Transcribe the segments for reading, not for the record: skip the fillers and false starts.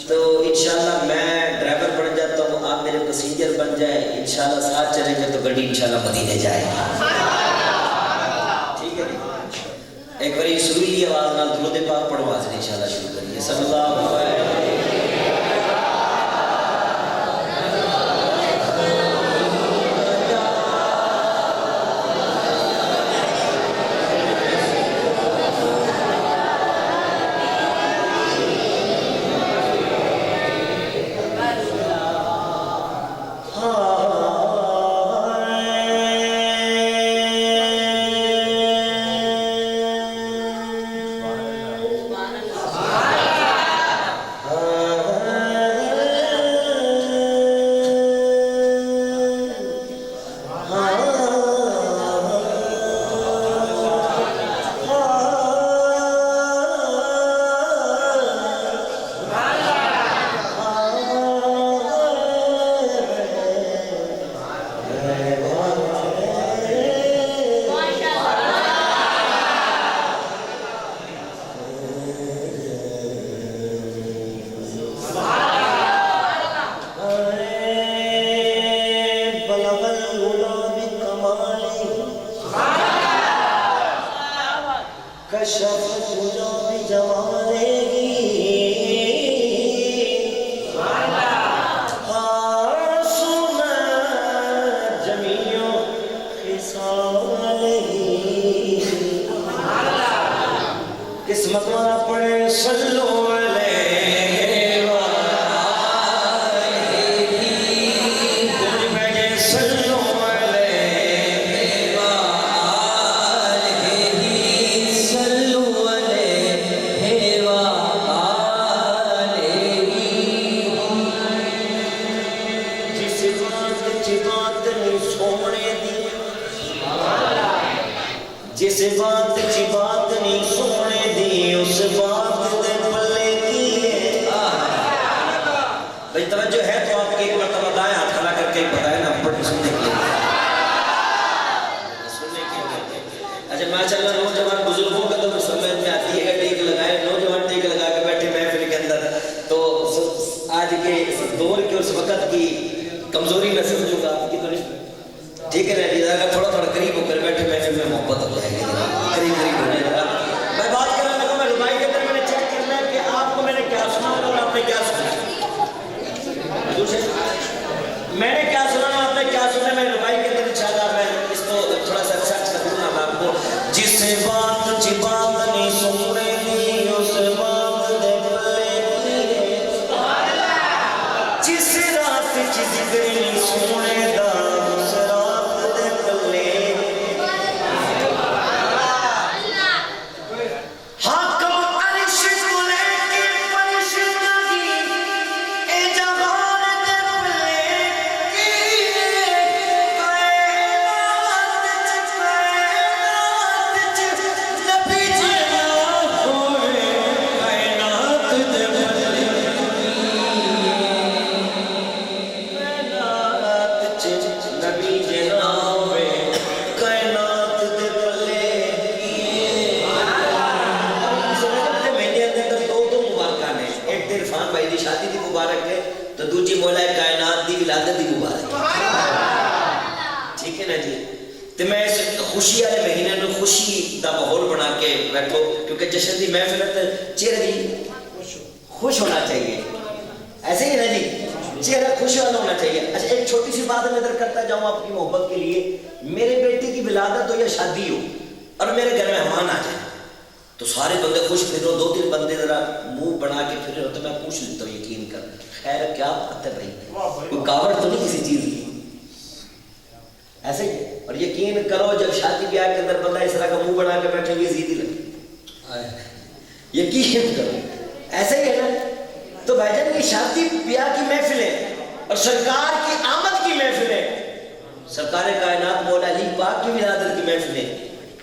تو انشاءاللہ میں ڈرائیور بن جاتا ہوں، آپ میرے پیسنجر بن جائے، انشاءاللہ ساتھ چلیں گے تو گاڑی انشاءاللہ مدینے جائے گی. ٹھیک ہے جی. ایک باری سریلی آواز نال درود پاک پڑھو، آج انشاءاللہ شروع کریے. صلی اللہ علیہ وسلم. قسمت والا پڑھے صلو علیہ وآلہ گونج بیٹھے صلو علیہ وآلہ صلو علیہ وآلہ. جس بات کی بات نہیں سونے دی، جس بات کی بات نہیں سونے دی، اس بات دے پلے کی ہے. بھئی توجہ ہے تو آپ کے ایک مرتبہ دائیں ہاتھ کھڑا کر کے بتائیں نا پڑھ سننے کے لیے. اچھا ماشاءاللہ نوجوان بزرگوں کا تو سمجھ میں آتی ہے، ٹیک لگائے نوجوان ٹیک لگا کے بیٹھے محفل کے اندر، تو آج کے اس دور کے اس وقت کی کمزوری میں سمجھوں گا آپ کی تو نہیں. ٹھیک ہے نا جی، اگر تھوڑا تھوڑا قریب ہو کر بیٹھے محفل میں محبت ہو جائے گی، قریب قریب ہو جائے گا. میں بات کرنے لگا، میں ربائی کے اندر میں نے چیک کرنا ہے کہ آپ کو میں نے کیا سنا اور آپ نے کیا سنا. میں نے کیا سنا اور آپ نے کیا سنا. میں ربائی کے اندر انشاءاللہ میں اس کو تھوڑا سا سرچ کر دوں گا میں آپ کو. جس بات چی بات نہیں سنے دی، اس بات دے پلے کی ہے. جس رات چی ذکر نہیں سنے دا، اس رات دے پلے. حاکم عرش کو لے کے فرشتگی، اے جہان دے پلے کی ہے. کائنات چ نبی جناب ہوئے، کائنات دے پلے کائنات چ نبی جناب ہوئے، کائنات دے پلے دو مبارکہ نے. ایک دن عرفان بھائی دی شادی دی مبارک ہے، تو دوجی مولا کائنات دی ولادت دی مبارک ہے. ٹھیک ہے نا جی. تو میں اس خوشی والے مہینے میں خوشی دا ماحول بنا کے بیٹھو، کیونکہ جشن دی محفل ہے، چہرہ بھی خوش ہونا چاہیے. ایسے ہی نا جی، چہرہ خوش ہونا چاہیے. اچھا ایک چھوٹی سی بات نظر کرتا جاؤں آپ کی محبت کے لیے. میرے بیٹے کی ولادت ہو یا شادی ہو اور میرے گھر میں مہمان آ جائے تو سارے بندے خوش پھرو، دو تین بندے ذرا منہ بنا کے پھر تو میں پوچھ لیتا ہوں یقین کر، خیر کیا بات ہے بھائی، کوئی کاوڑ تو نہیں کسی چیز کی. ایسے ہی. اور یقین کرو جب شادی بیاہ کے اندر بندہ اس طرح کا منہ بنا کے بیٹھے ہوئے زیدی لگے، یقین کرو ایسے ہی ہے نا. تو بھائی جان یہ شادی بیاہ کی محفل ہے اور سرکار کی آمد کی محفل ہے، سرکار کائنات مولا علی پاک کی ولادت کی محفل ہے.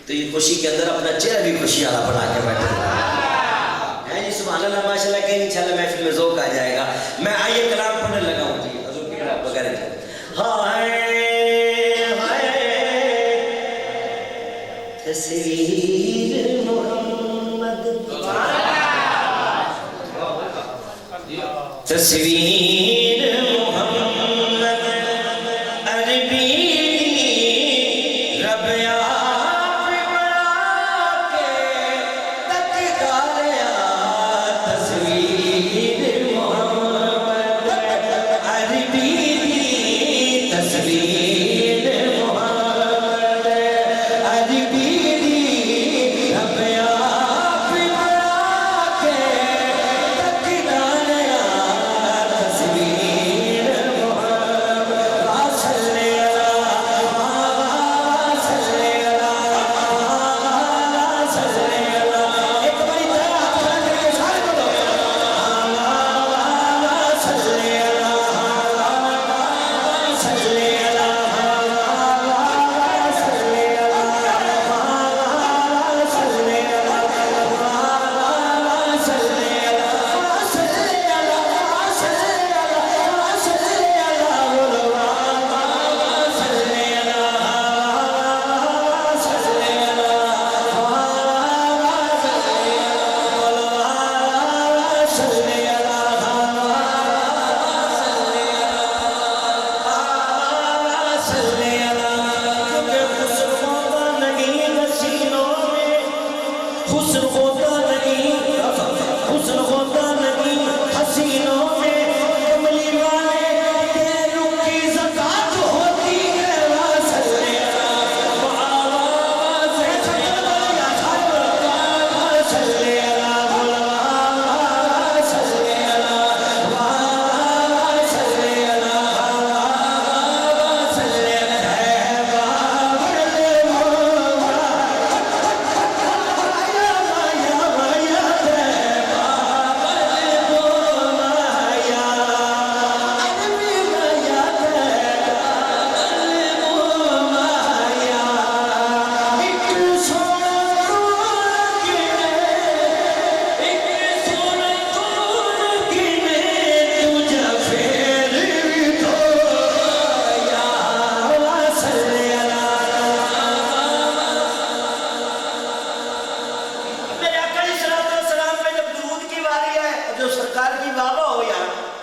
تو یہ خوشی کے اندر اپنا چہرہ بھی خوشی والا بنا کے بیٹھے ہیں جی. سبحان اللہ ماشاءاللہ کہ انشاءاللہ محفل میں ذوق آ جائے گا. میں آئیے کلام پڑھنے لگا ہوں جی حضور کی کلام وغیرہ. ہائے ہائے تصویر محمد تصویر محمد عربی رب آپ بنا کے تکداریا تصویر محمد عربی تصویر محمد عربی رب آپ بنا کے تکداریا تصویر محمد صلی حسن ہوتا نہیں حسن ہوتا نہیں حسینوں میں کملی والے تیروں کی زکاة ہوتی ہے صلی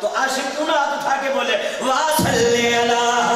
تو عاشق کیوں نہ ہاتھ اٹھا کے بولے واہ صلی اللہ